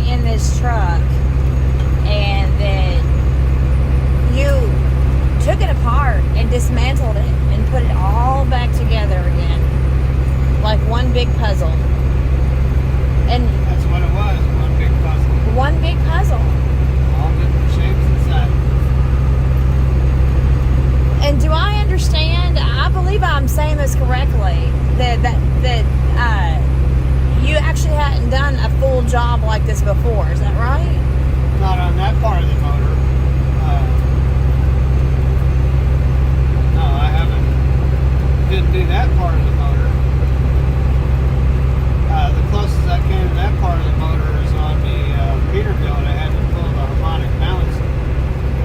in this truck and that you took it apart and dismantled it and put it all back together again, like one big puzzle. And that's what it was, one big puzzle. One big puzzle. All different shapes and sizes. And do I understand? I believe I'm saying this correctly. That you actually hadn't done a full job like this before. Is that right? Not on that part of the motor. No, I haven't. Didn't do that part of the motor. The closest I came to that part of the motor is on the Peterbilt. I had to pull the harmonic balance.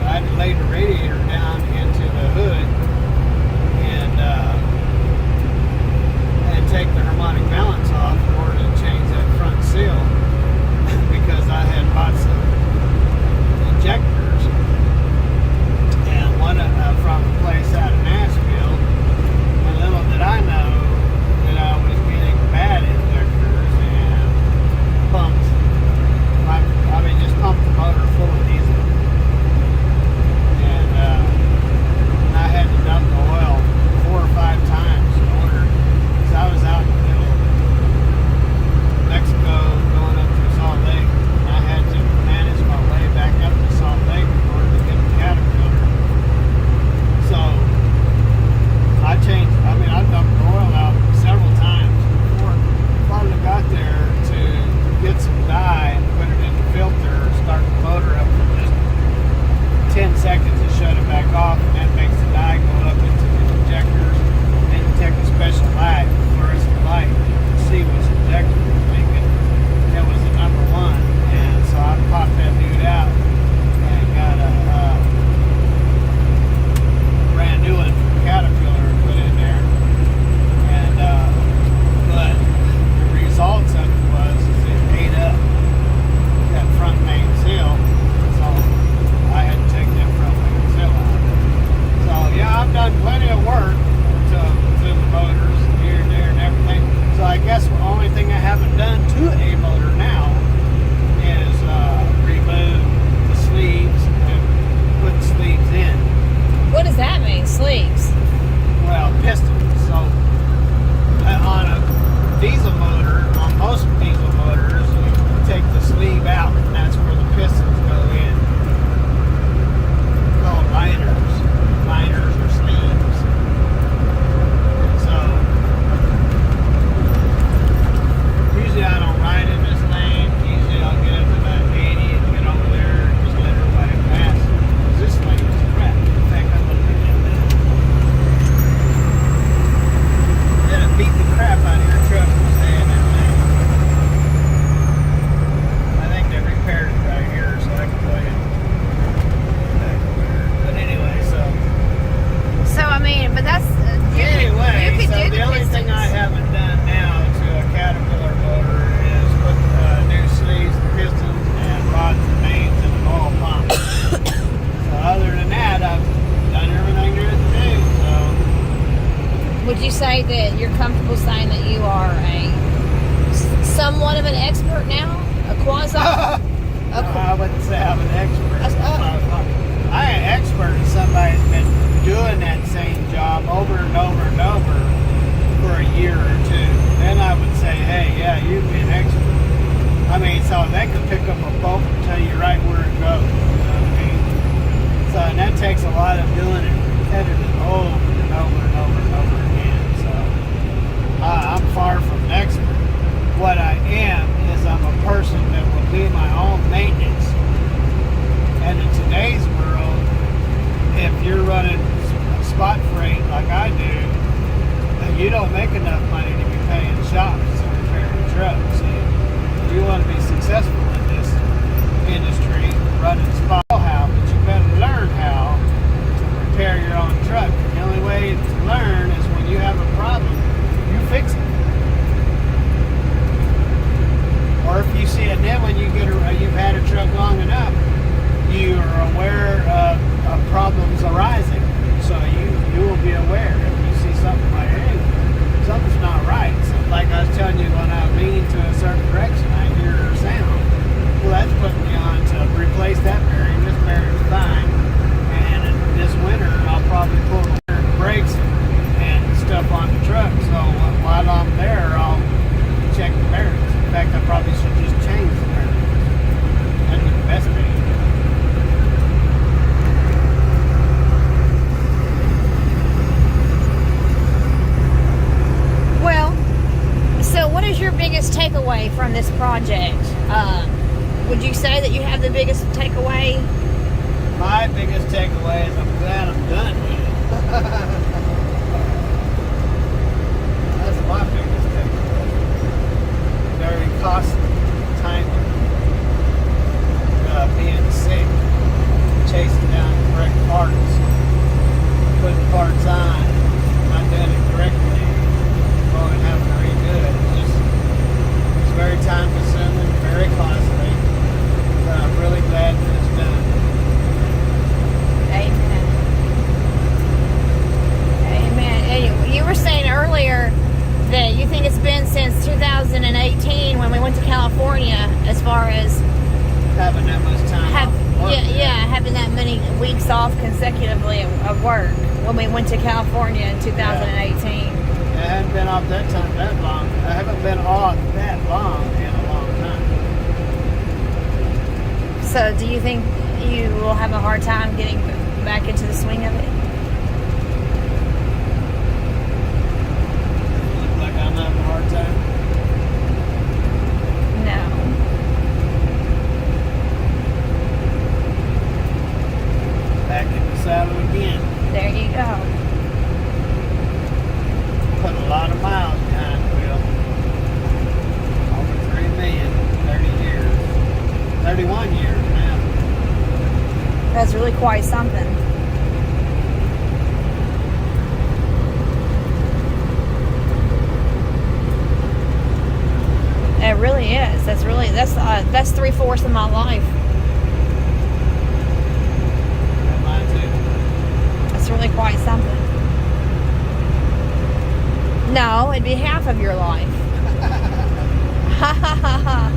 I had to lay the radiator down into the hood and take the harmonic balance off in order to change that front seal because I had bought some injectors and one from a place out of Nashville. And little did I know that I was getting bad injectors and pumped. Just pumped the motor full of diesel. And I had to dump the oil 4 or 5 times in order, because I was out in the middle of Mexico going up through Salt Lake, and I had to manage my way back up to Salt Lake in order to get the Caterpillar. So I dumped the oil out several times before I finally got there to get some dye and put it in the filter, start the motor up for just 10 seconds and shut it back off, and that makes the dye go up into the injectors. Then you take a special light, fluorescent light, to see what's injected was making. That was the number 1, and so I popped that dude out and got a brand new one from Caterpillar and put in there. And but the results of it was it ate up that front main seal, so I had to take that front main seal out. So yeah, I've done plenty of work to the motors here and there and everything. So I guess the only thing I haven't done to a motor now is remove the sleeves and put sleeves in. What does that mean, sleeves? Well, pistons. So on a diesel motor, on most diesel motors, you take the sleeve out, and that's where the pistons go in. Called liners or sleeves. And so usually I don't ride in this lane. Usually I'll get up to about 80 and get over there and just let everybody pass. This lane is crap. In fact, I'm going to do that now. Then it beat the crap out of your truck for staying in lane. I think they repaired it right here, so I can go ahead and back over there. But anyway, So I mean, but that's anyway, you could so do the only pistons. thing I haven't done now to a Caterpillar motor is put new sleeves, pistons, and rods and mains in an oil pump. So other than that, I've done everything there is to do. So Would you say that you're comfortable saying that you are somewhat of an expert now? A quasi? I wouldn't say I'm an expert. I am an expert if somebody's been doing that same job over and over and over for a year or two. Then I would say, hey, yeah, you'd be an expert. I mean, so they could pick up a bolt and tell you right where it goes. You know what I mean? So, and that takes a lot of doing it repetitive over and over and over and over again. So, I'm far from an expert. What I am is I'm a person that will do my own maintenance. And in today's world, if you're running spot freight like I do, then you don't make enough money to be paying shops to repair your trucks. So if you want to be successful in this industry, running spot, how, but you better learn how to repair your own truck. And the only way to learn is when you have a problem, you fix it. Or if you see it, then when you you've had a truck long enough, you are aware of problems arising. So you will be aware if you see something like, hey, something's not right. So like I was telling you, when I'm leaning to a certain direction, I hear a sound. Well, takeaway from this project? Would you say that you have the biggest takeaway? My biggest takeaway is I'm glad I'm done with it. That's my biggest takeaway. Very costly, timely. Being sick, chasing down the correct parts, putting parts on, not doing it correctly, going and having to redo it. It's very time consuming, very costly. But I'm really glad that it's done. Amen. Amen. And you were saying earlier that you think it's been since 2018 when we went to California, as far as Having that much time off work. having that many weeks off consecutively of work when we went to California in 2018. I haven't been off that long. I haven't been off that long in a long time. So do you think you will have a hard time getting back into the swing of it? Look like I'm having a hard time. No. Back in the saddle again. There you go. Put a lot of miles behind the wheel. Over 3 million, 30 years. 31 years now. That's really quite something. It really is. That's 3/4 of my life. And mine too. That's really quite something. No, it'd be half of your life. Ha ha ha ha.